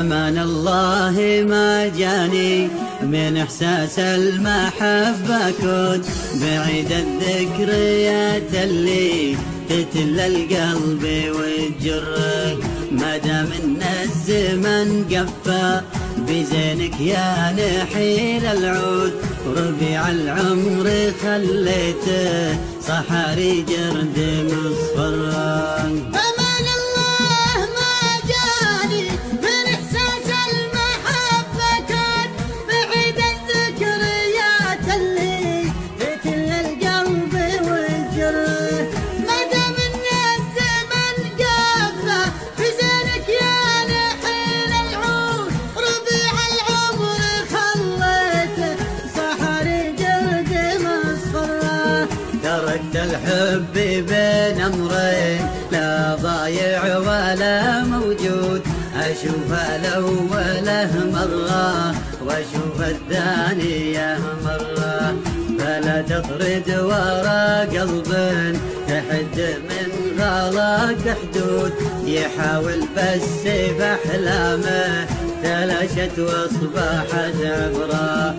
أمان الله ما جاني من إحساس المحبة، كنت بعيد الذكريات اللي تتل القلب وتجرك. ما دام إن الزمن قفى بزينك يا نحيل العود، وربيع العمر خليته صحاري جرد مصفرة. تركت الحب بين أمرين، لا ضايع ولا موجود، أشوف الأوله مرة وأشوف الثانية مرة. فلا تطرد ورا قلب تحد من غلاك حدود، يحاول بس بأحلامه تلاشت وأصبحت عبرة.